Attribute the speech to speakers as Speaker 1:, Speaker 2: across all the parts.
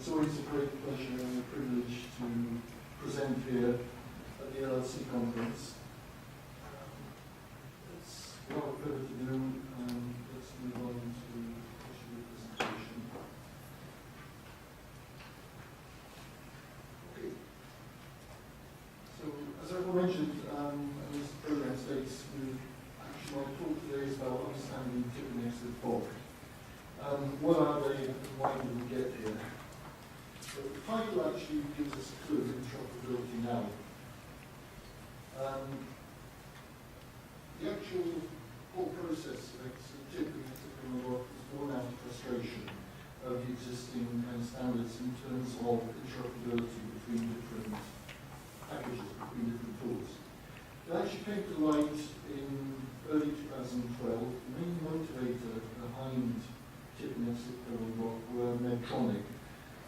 Speaker 1: It's always a great pleasure and a privilege to present here at the LRC conference. It's without further ado, let's move on to the presentation. Okay. So, as I mentioned, as this program states, my talk today is about understanding TIPP and XLIFF. What are they and why did we get here? So the title actually gives us a clue of interoperability now. The actual whole process of TIPP and XLIFF is born out of frustration of the existing standards in terms of interoperability between different packages, between different tools. It actually came to light in early 2012. The main motivator behind TIPP and XLIFF were Medtronic.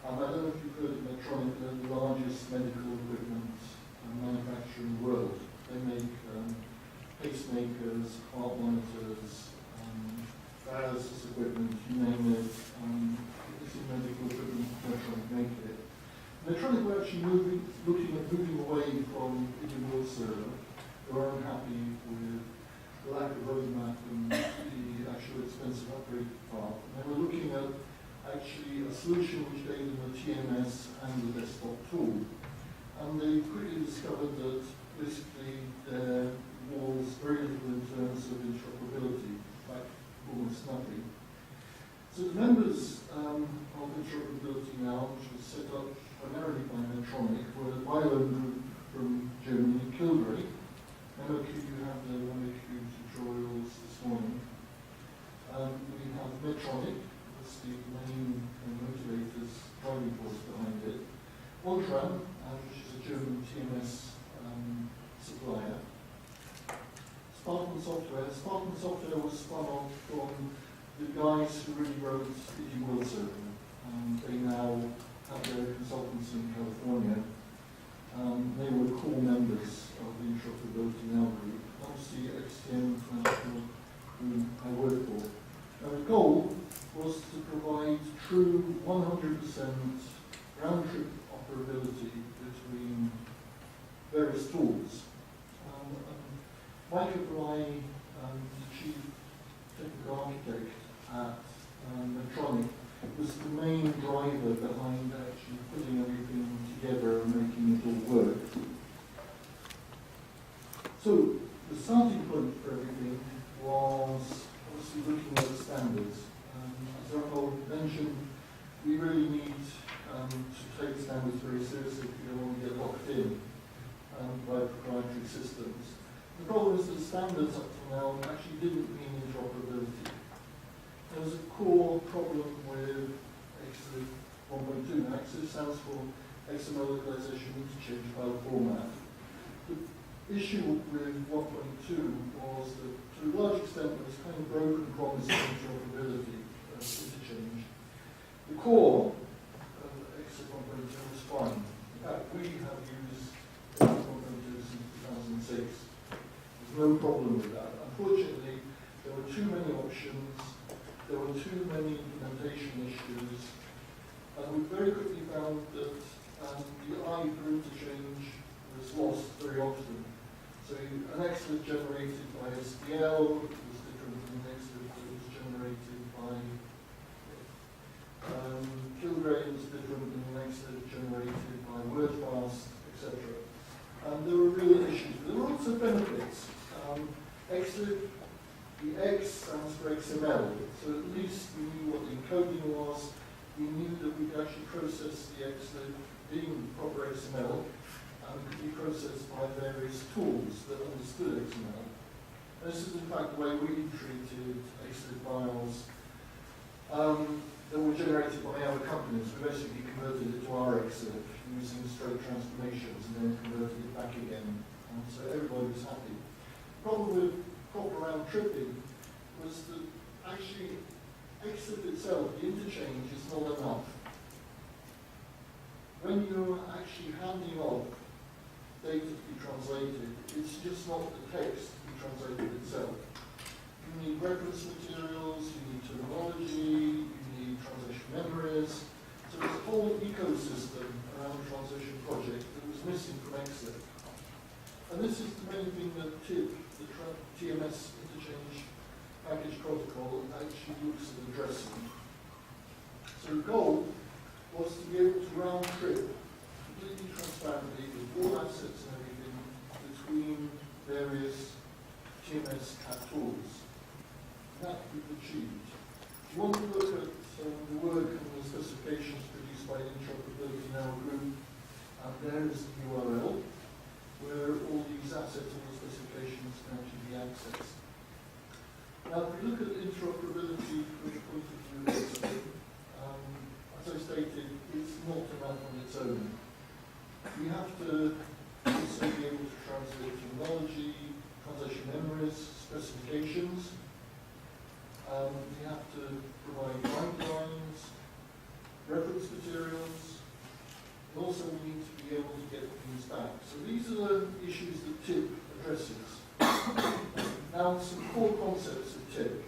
Speaker 1: I don't know if you've heard of Medtronic, they're the largest medical equipment manufacturer in the world. They make pacemakers, heart monitors, dialysis equipment, you name it. It's in medical equipment, Medtronic make it. Medtronic were actually looking at moving away from individual server. They were unhappy with the lack of roadmap and the actual expensive upgrade part. And they were looking at actually a solution which gave them a TMS and a desktop tool. And they quickly discovered that basically there was very little in terms of interoperability, in fact, almost nothing. So the members of Interoperability Now, which was set up primarily by Medtronic, were a Milo group from Germany, Kilgrave. MOQ, you have the MOQ tutorials this morning. We have Medtronic, that's the main motivators, driving force behind it. Ontram, which is a German TMS supplier. Spartan Software. Spartan Software was spun off from the guys who really wrote Digi World Server. They now have their consultancy in California. They were core members of the Interoperability Now group. Obviously, XTM International, whom I work for. Now, the goal was to provide true 100% round-trip operability between various tools. Mike O'Brien, the chief technical architect at Medtronic, was the main driver behind actually putting everything together and making it all work. So the starting point for everything was obviously looking at the standards. As Arnold mentioned, we really need to take standards very seriously if you don't want to get locked in by proprietary systems. The problem is that standards up to now actually didn't mean interoperability. There was a core problem with XLIFF 1.2. Now, XLIFF stands for XML Localization Interchange File Format. The issue with 1.2 was that, to a large extent, there was kind of broken promise of interoperability interchange. The core of XLIFF 1.2 was fine. In fact, we have used XLIFF 1.2 since 2006. There's no problem with that. Unfortunately, there were too many options. There were too many implementation issues, and we very quickly found that the I for interchange was lost very often. So an XLIFF generated by SDL was different than an XLIFF that was generated by Kilgrave was different than an XLIFF generated by WordFast, etc. And there were real issues. There were also benefits. XLIFF, the X stands for XML, so at least we knew what the encoding was. We knew that we could actually process the XLIFF being proper XML, and it could be processed by various tools that understood XML. And this is in fact the way we treated XLIFF files that were generated by other companies. We basically converted it to our XLIFF using straight transformations and then converted it back again. And so everybody was happy. The problem with proper round tripping was that actually XLIFF itself, the interchange, is not enough. When you're actually handing off data to be translated, it's just not the text to be translated itself. You need reference materials, you need terminology, you need translation memories. So there's a whole ecosystem around the transition project that was missing from XLIFF. And this is the main thing that TIPP, the TMS Interchange Package Protocol, actually looks at addressing. So the goal was to be able to round trip completely transparently with all assets and everything between various TMS CAT tools. And that we've achieved. If you want to look at the work and the specifications produced by the Interoperability Now group, there is the URL where all these assets and the specifications can actually be accessed. Now, if we look at interoperability from the point of view of XLIFF, as I stated, it's not enough on its own. We have to also be able to translate terminology, translation memories, specifications. We have to provide guidelines, reference materials, and also we need to be able to get things back. So these are the issues that TIPP addresses. Now, some core concepts of TIPP.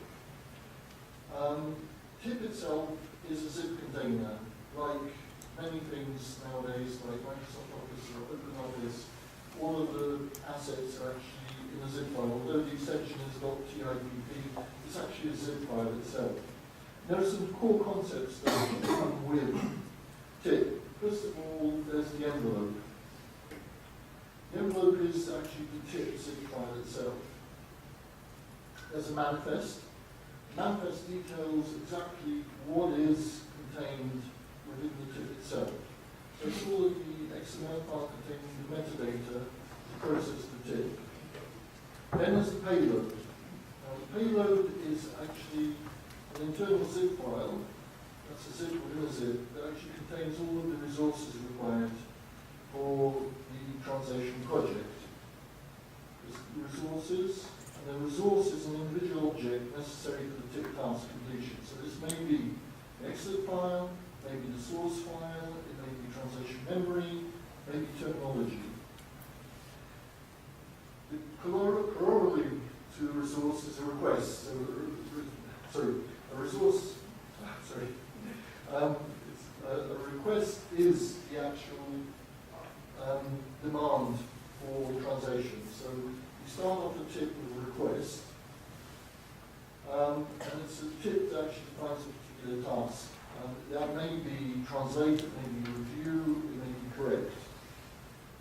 Speaker 1: TIPP itself is a zip container, like many things nowadays, like Microsoft Office or OpenOffice. All of the assets are actually in a zip file. Although the extension is .tipp, it's actually a zip file itself. There are some core concepts that come with TIPP. First of all, there's the envelope. The envelope is actually the TIPP zip file itself. There's a manifest. The manifest details exactly what is contained within the TIPP itself. So it's all of the XML file containing the metadata to process the TIPP. Then there's the payload. Now the payload is actually an internal zip file. That's a zip within a zip that actually contains all of the resources required for the translation project. There's the resources, and the resource is an individual object necessary for the TIPP task completion. So this may be the XLIFF file, maybe the source file, it may be translation memory, maybe terminology. The corollary to a resource is a request. So, a resource, a request is the actual demand for translation. So you start off the TIPP with a request, and it's a TIPP that actually defines a particular task. That may be translate, it may be review, it may be correct.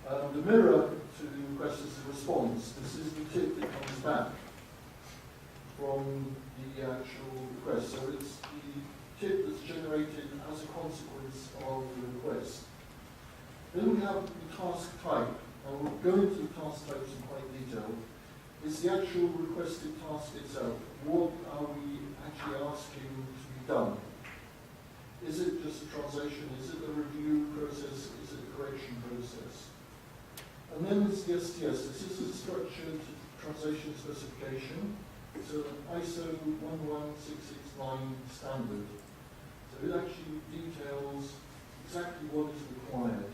Speaker 1: The mirror to the request is the response. This is the TIPP that comes back from the actual request. So it's the TIPP that's generated as a consequence of the request. Then we have the task type. Now we'll go into the task types in quite detail. It's the actual requested task itself. What are we actually asking to be done? Is it just a translation? Is it a review process? Is it a correction process? And then there's the STS. This is a structured translation specification. It's an ISO 11669 standard. So it actually details exactly what is required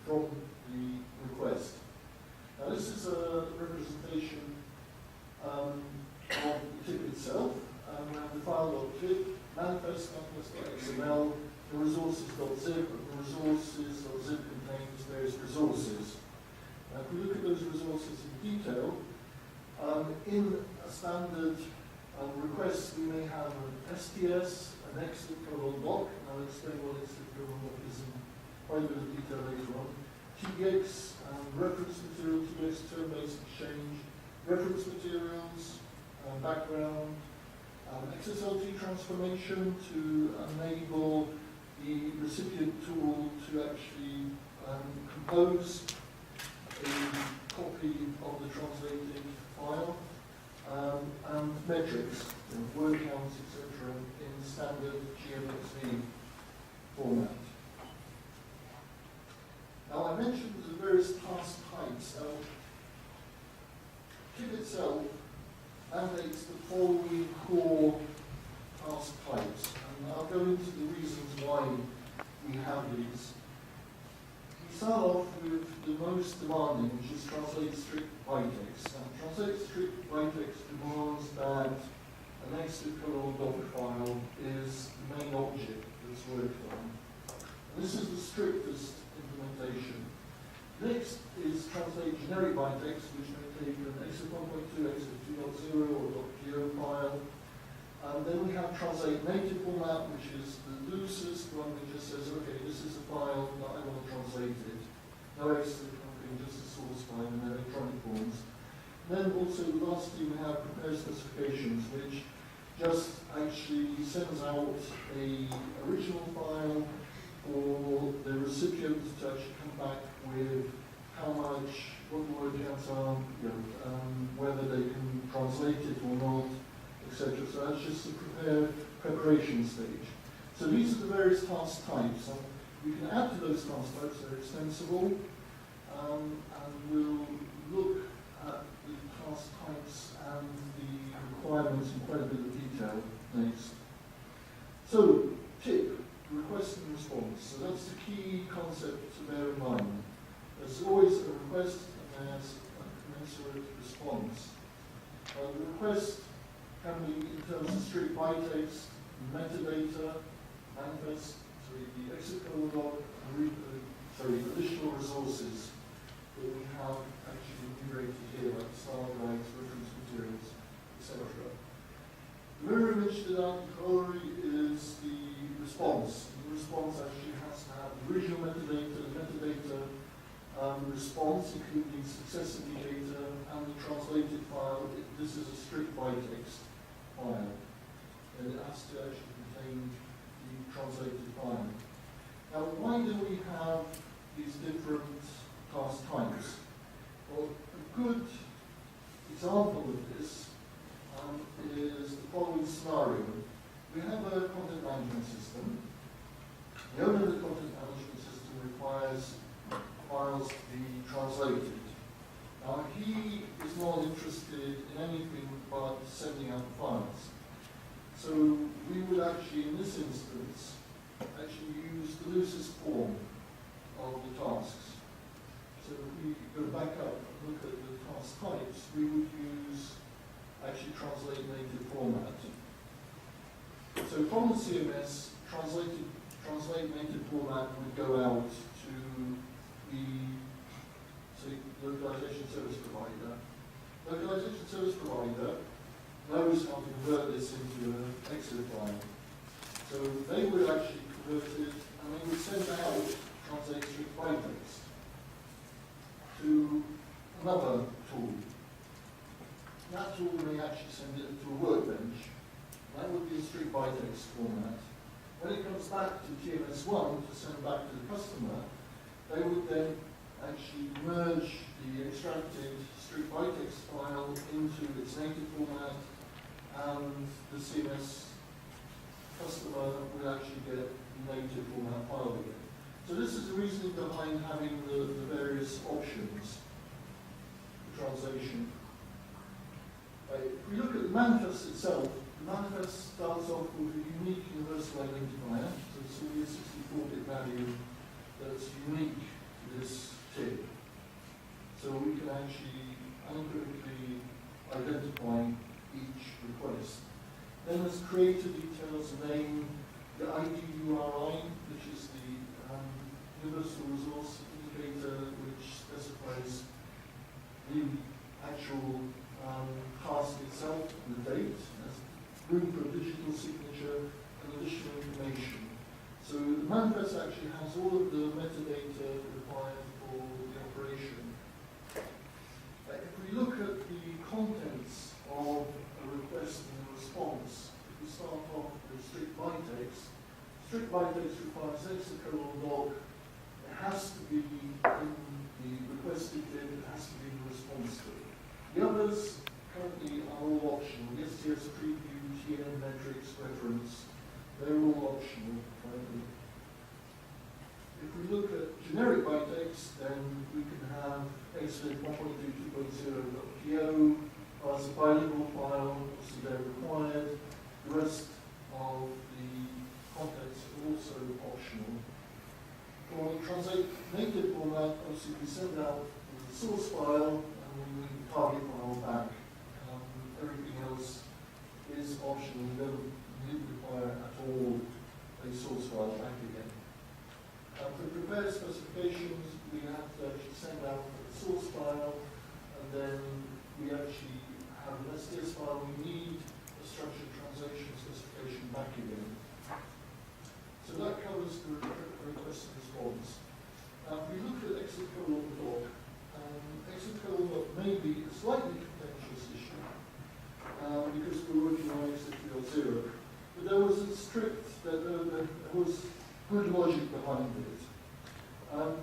Speaker 1: from the request. Now this is a representation of the TIPP itself. We have the file.tipp, manifest.xml, the resources.zip, and the resources.zip contains various resources. Now if we look at those resources in detail, in a standard request we may have an STS, an XLIFF doc, and I'll explain what XLIFF doc is in quite a bit of detail later on. TX, reference material, TX, term-based exchange, reference materials, background, XSLT transformation to enable the recipient tool to actually compose a copy of the translated file, and metrics, word counts, etc., in standard GMXV format. Now I mentioned the various task types. Now, TIPP itself mandates the following core task types, and I'll go into the reasons why we have these. We start off with the most demanding, which is translate strict bytext. Now, translate strict bytext demands that an XLIFF doc file is the main object that's worked on. generic bytext, which may take an exif 1.2, exif 2.0, or .go file. And then we have translate native format, which is the loosest one, which just says, okay, this is a file that I want to translate it. No exif, nothing, just a source file in electronic forms. Then also, lastly, we have prepare specifications, which just actually sends out a original file for the recipient to actually come back with how much, what the word counts are, whether they can translate it or not, etc. So that's just the preparation stage. So these are the various task types. We can add to those task types, they're extensible, and we'll look at the task types and the requirements in quite a bit of detail next. So, TIPP, request and response. So that's the key concept to bear in mind. There's always a request and there's a commensurate response. The request can be in terms of strict bytext, metadata, manifest, the exit code log, additional resources that we have actually integrated here, like style guides, reference materials, etc. The mirror image to that corollary is the response. The response actually has to have the original metadata, response, including success indicator, and the translated file. This is a strict bytext file, and it has to actually contain the translated file. Now, why do we have these different task types? Well, a good example of this is the following scenario. We have a content management system. The owner of the content management system requires files to be translated. Now, he is not interested in anything but sending out files. So we would actually, in this instance, actually use the loosest form of the tasks. So if we go back up and look at the task types, we would use actually translate native format. So from the CMS, translate native format would go out to the localization service provider. Localization service provider knows how to convert this into an XLIFF file. So they would actually convert it and they would send out translate strict bytext to another tool. That tool may actually send it to a workbench. That would be a strict bytext format. When it comes back to TMS1 to send back to the customer, they would then actually merge the extracted strict bytext file into its native format, and the CMS customer would actually get the native format file again. So this is the reasoning behind having the various options for translation. If we look at the manifest itself, the manifest starts off with a unique universal identifier. So it's only a 64-bit value that's unique to this TIPP. So we can actually unequivocally identify each request. Then there's creator details, name, the ID URI, which is the universal resource indicator, which specifies the actual task itself and the date. There's room for a digital signature and additional information. So the manifest actually has all of the metadata required for the operation. If we look at the contents of a request and a response, if we start off with strict bytext requires hexacolon log. It has to be in the requested TIPP, it has to be in the response to it. The others currently are all optional. The STS preview, TN metrics, reference, they're all optional currently. If we look at generic bytext, then we can have XLIFF 1.2.2.0.po as a bilingual file, obviously they're required. The rest of the contents are also optional. For the translate native format, obviously we send out the source file and we target file back. Everything else is optional. We don't require at all a source file back again. For prepare prepare specifications, we have to actually send out the source file, and then we actually have an SDS file. We need a structured translation specification back again. So that covers the request and response. If we look at exit colon doc, exit colon doc may be a slightly contentious issue because we're working on exit 3.0. But there was a there was good logic behind it.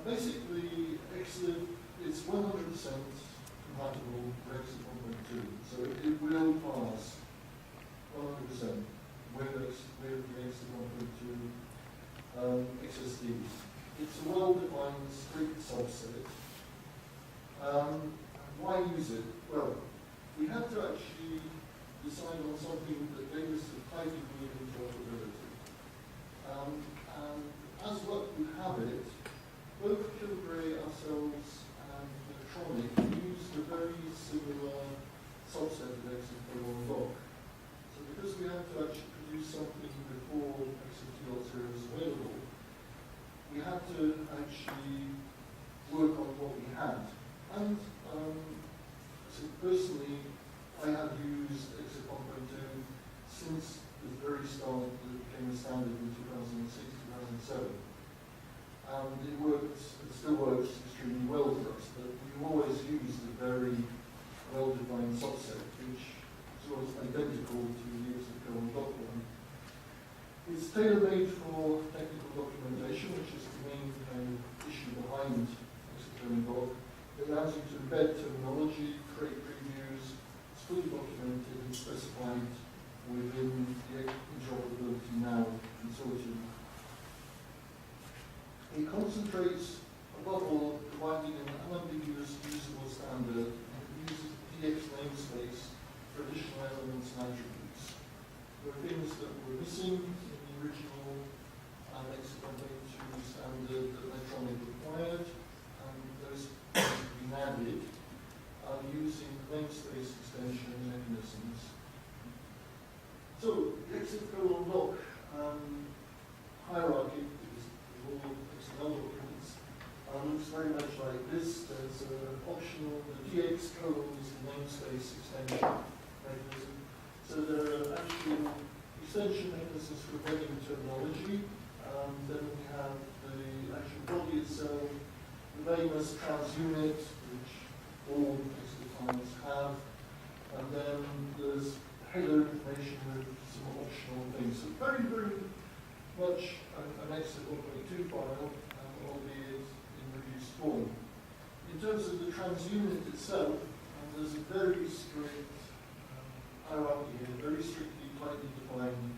Speaker 1: Basically, XLIFF is 100% compatible with exit 1.2, so it will pass 100% with the exit 1.2 XSDs. It's a well-defined strict subset. Why use it? Well, we had to actually decide on something that gave us a high degree of interoperability. And as luck would have it, both Kilgrave, ourselves, and Electronic used a very similar subset of exit colon doc. So because we had to actually produce something before exit 2.0 was available, we had to actually work on what we had. And so personally, I have used exit 1.2 since the very start that it became a standard in 2006, 2007. And it still works extremely well for us, but we've always used a very well-defined subset, which is always identical to the exit colon doc one. It's tailor-made for technical documentation, which is the main kind of issue behind exit colon doc. It allows you to embed terminology, create previews. It's fully documented and specified within the Interoperability Now consortium. It concentrates, above all, providing an unambiguous, usable standard, and it uses DX namespace for additional elements and attributes. There are things that were missing in the original exit 1.2 standard that Electronic required, and those have been added using namespace extension mechanisms. So, the exit colon doc hierarchy is all XML documents. Looks very much like this. There's an optional, the DX colon is the namespace extension mechanism. So there are actual extension mechanisms for embedding terminology. Then we have the actual body itself, the famous transunit, which all exit files have. And then there's header information with some optional things. So very, very much an exit 1.2 file, albeit in reduced form. In terms of the transunit itself, there's a very strict hierarchy here, very strictly, tightly defined,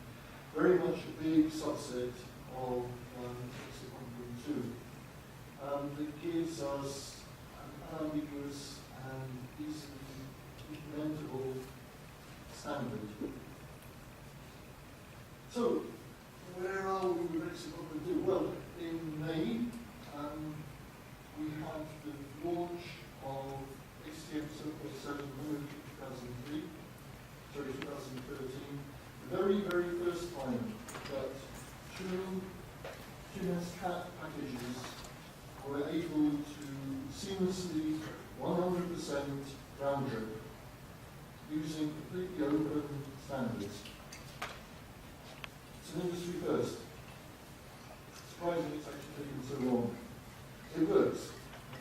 Speaker 1: very much a big subset of exit 1.2. That gives us an unambiguous and easily implementable standard. So, where are we with exit 1.2? Well, in May, we had the launch of HTM 7.7 2013, the very, very first time that two TNS-CAT packages were able to seamlessly 100% round trip using completely open standards. It's an industry first. Surprising it's actually taken so long. It works.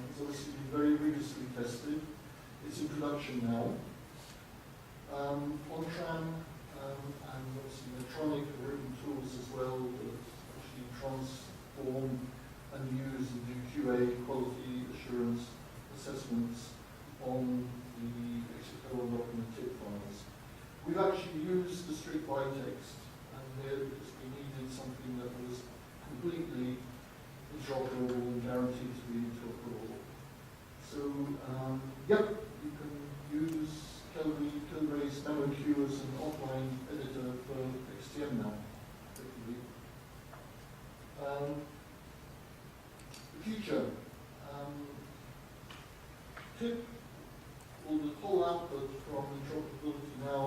Speaker 1: It's obviously been very rigorously tested. It's in production now. On-tram and obviously Electronic written tools as well that actually transform and use and do QA, quality assurance assessments on the exit colon document TIPP files. We've actually used the strict bytext here because we needed something that was completely interoperable and guaranteed to be interoperable. So, yep, you can use Kilgrave's MemoQ as an offline editor for XTM now, effectively. The future. TIPP, or the whole output from Interoperability Now,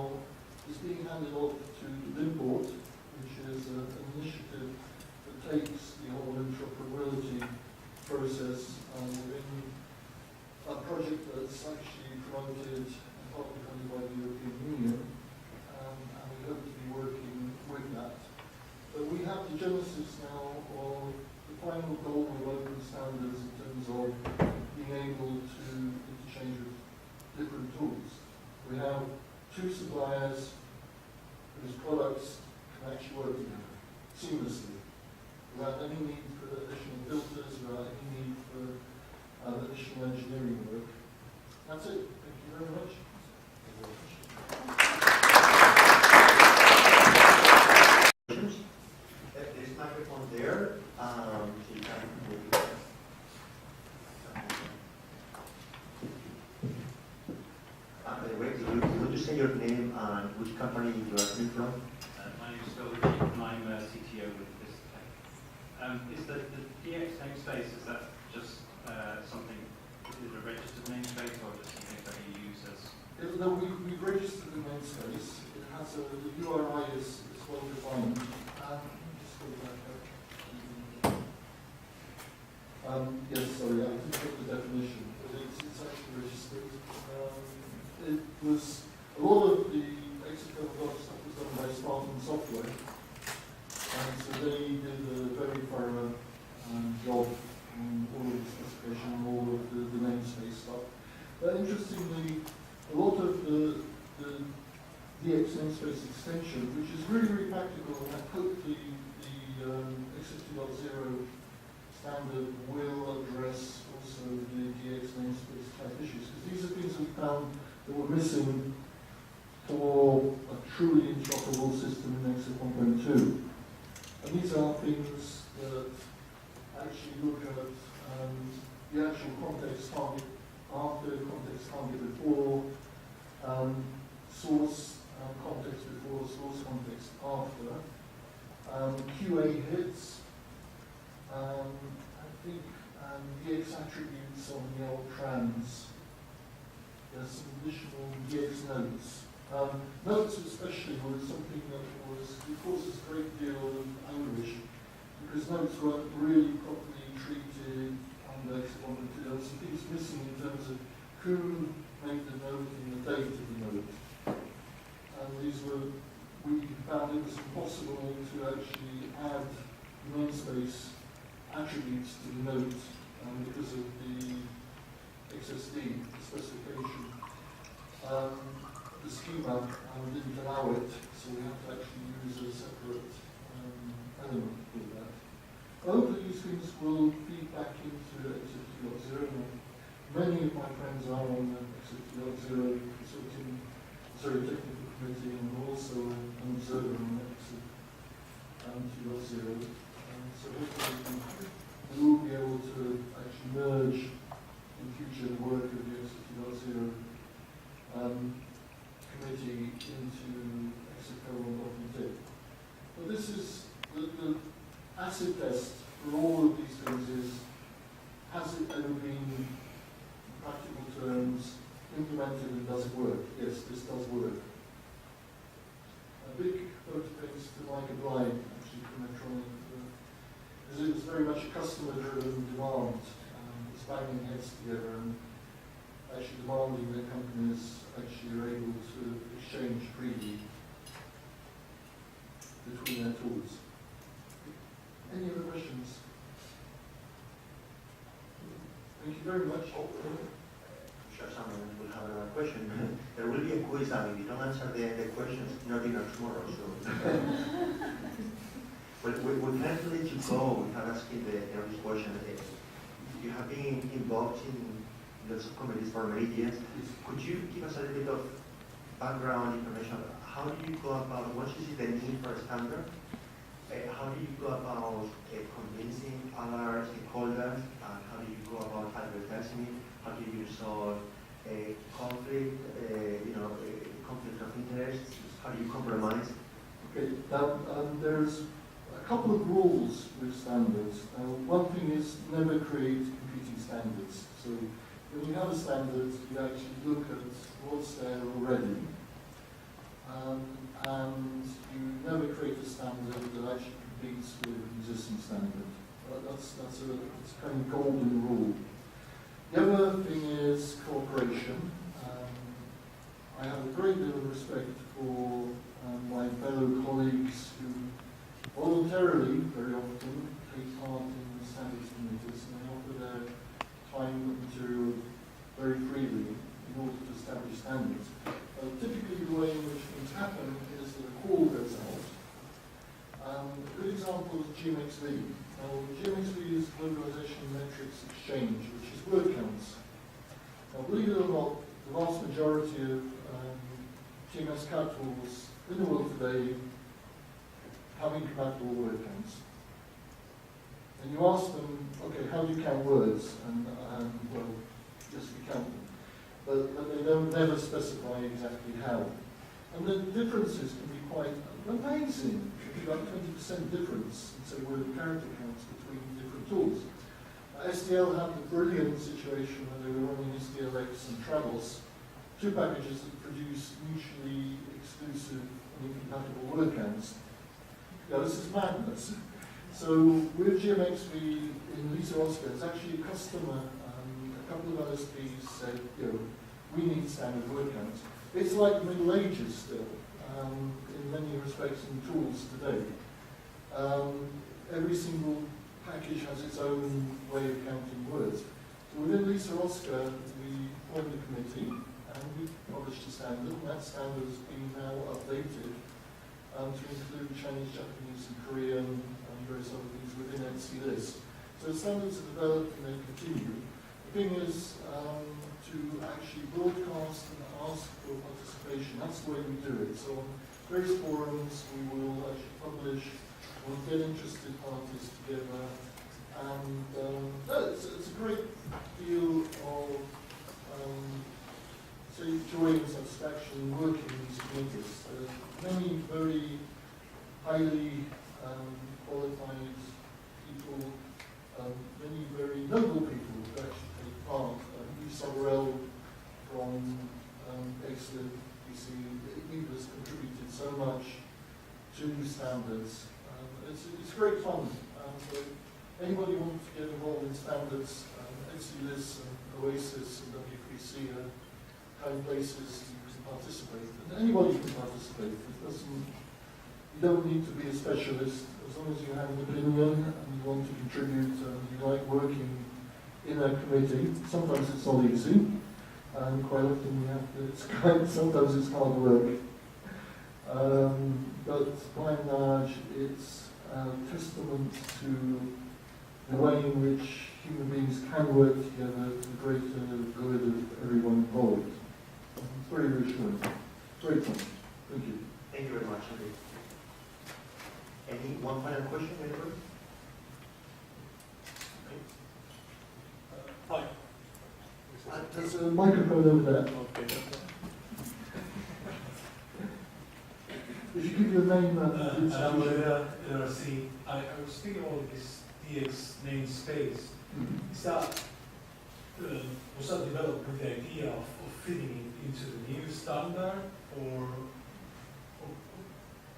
Speaker 1: is being handed off to Limport, which is an initiative that takes the whole interoperability final goal of open standards in terms of being able to interchange with different tools. We have two suppliers whose products can actually work together seamlessly, without any need for additional filters, without any need for additional engineering work. That's it. Thank you very much.
Speaker 2: There's a microphone there. So you can by the way, would you say your name and which company you are coming from?
Speaker 3: My name is Phil Ritchie, and I'm CTO with this tech. Is the DX namespace, is that just something, is it a registered namespace or just something that you use as?
Speaker 1: No, we've registered the namespace. It has the URI is well defined. Just go back up. Yes, sorry, I didn't put the definition, but it's actually registered. It was a lot of the XLIFF stuff was done by Spartan Software, and so they did a very thorough job on all of the specification, all of the namespace stuff. But interestingly, a lot of the DX namespace extension, which is really, really practical, and I hope the XLIFF 2.0 standard will address also the DX namespace type issues, because these are things we found that were missing for a truly interoperable system in XLIFF 1.2. And these are things that actually look at the actual context target after, context target before, source context before, source context after, QA hits, I think DX attributes on the old trans. There's some additional DX notes. Notes especially was something that caused us a great deal of anguish, because notes weren't really properly treated under XLIFF 1.2. There were some things missing in terms of who made the note and the date of the note. And these were, we found it was impossible to actually add namespace attributes to the note because of the XSD specification. The schema didn't allow it, so we have to actually use a separate element for that. Both of these things will feed back into XLIFF 2.0. Many of my friends are on the XLIFF 2.0 technical committee, and also an observer on XLIFF 2.0. So hopefully we will be able to actually merge in future the work of the XLIFF 2.0 committee into XLIFF. But this is the acid test for all of these things is, has it ever been, in practical terms, implemented and does it work? Yes, this does work. A big vote of thanks to Micah Blythe, actually from Medtronic, because it was very much a customer-driven demand. It's banging heads together and actually demanding that companies actually are able to exchange freely between their tools. Any other questions? Thank you very much.
Speaker 2: I'm sure someone will have another question. There will be a quiz, and if you don't answer the questions, no dinner tomorrow. So, well, we can't let you go without asking the obvious question. You have been involved in lots of committees for many years. Could you give us a little bit of background information? How do you go about, once you see the need for a standard, how do you go about convincing other stakeholders, and how do you go about advertising it? How do you resolve conflict, conflict of interest? How do you compromise?
Speaker 1: Okay, now there's a couple of rules with standards. One thing is never create competing standards. So when you have a standard, you actually look at what's there already. And you never create a standard that actually competes with an existing standard. That's a kind of golden rule. The other thing is cooperation. I have a great deal of respect for my fellow colleagues who voluntarily, very often, take part in the standard change, which is word counts. Now, believe it or not, the vast majority of GMS CAD tools in the world today have incompatible word counts. And you ask them, okay, how do you count words? And well, yes, we count them. But they don't never specify exactly how. And the differences can be quite amazing. It can be like 20% difference in, say, word and character counts between different tools. SDL had the brilliant situation where they were running SDLX and Travels, two packages that produce mutually exclusive and incompatible word counts. Yeah, this is madness. So with GMXV in Lisa Oscar, it's actually a customer, a couple of LSPs said, we need standard word counts. It's like Middle Ages still, in many respects in tools today. Every single package has its own way of counting words. So within Lisa Oscar, we formed a committee and we published a standard, and that standard has been now updated to include Chinese, Japanese, and Korean, and various other things within XLIFF. So standards are developed and they continue. The thing is to actually broadcast and ask for participation. That's the way we do it. So on various forums, we will actually publish, we'll get interested parties together, and it's a great deal of say joy and satisfaction in working in these committees. Many very highly qualified people, many very noble people who actually take part. Lisa Burrell from XLIFF, you see, he has contributed so much to these standards. It's great fun. So anybody wants to get involved in standards, XLIFF and Oasis and W3C are kind of places you can participate. And anybody can participate. You don't need to be a specialist. As long as you have an opinion and you want to contribute and you like working in a committee. Sometimes it's not easy, and quite often you have to, sometimes it's hard work. But by and large, it's a testament to the way in which human beings can work together for the greater good of everyone involved. It's very reassuring. Great fun. Thank you.
Speaker 2: Thank you very much, Andrew. One final question, anybody?
Speaker 4: Hi.
Speaker 1: There's a microphone over there.
Speaker 4: Okay.
Speaker 1: If you give your name
Speaker 4: I'm
Speaker 1: institution.
Speaker 4: LRC. I was thinking about this DX namespace. Is that, was that developed with the idea of fitting it into the new standard, or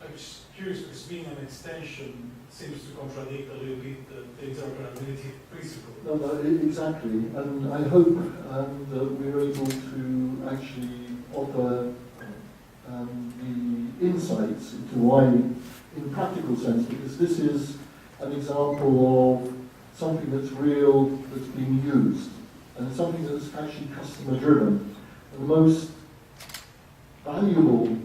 Speaker 4: I'm just curious because being an extension seems to contradict a little bit the interoperability principle.
Speaker 1: No, exactly. And I hope that we're able to actually offer the insights into why, in practical sense, because this is an example of something that's real, that's being used, and something that's actually customer driven. And the most valuable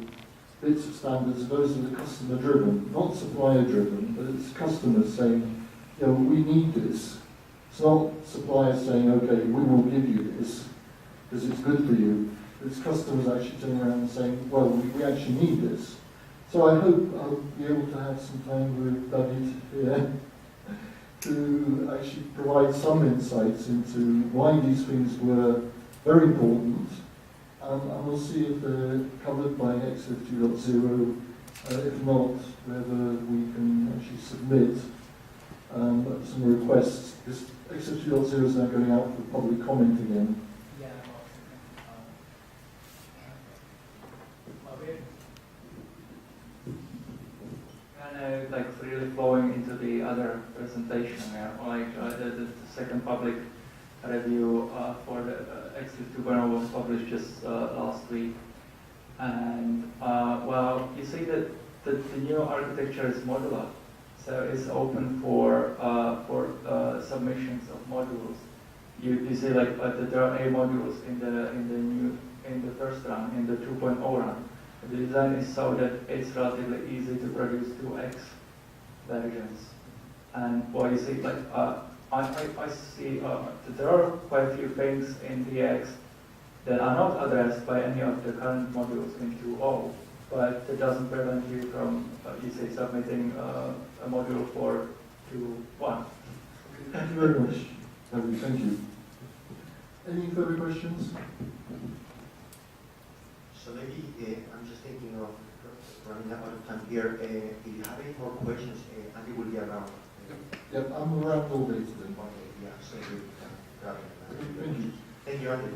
Speaker 1: bits of standards are those that are customer driven, not supplier driven, but it's customers saying, we need this. It's not suppliers saying, okay, we will give you this because it's good for you. It's customers actually turning around and saying, well, we actually need this. So I hope I'll be able to have some time with David here to actually provide some insights into why these things were very important. And we'll see if they're covered by XLIFF 2.0. If not, whether we can actually submit some requests. Because XLIFF 2.0 is now going out for public comment again.
Speaker 5: Like really flowing into the other presentation here, like the second public review for the XLIFF 2.0 was published just last week, and well, you see that the new architecture is modular, so it's open for submissions of modules. You see like that there are 8 modules in the first round, in the 2.0 round. The design is so that it's relatively easy to produce 2x versions. And what you see, like I see that there are quite a few things in DX that are not addressed by any of the current modules in 2.0, but it doesn't prevent you from, you say, submitting a module for 2.1.
Speaker 1: Thank you very much. Lovely, thank you. Any further questions?
Speaker 2: So maybe I'm just thinking of running out of time here. If you have any more questions, Andy will be around.
Speaker 1: Yep, I'm around all day today.
Speaker 2: Okay, yeah, so you can grab it.
Speaker 1: Thank you.
Speaker 2: Thank you, Andy.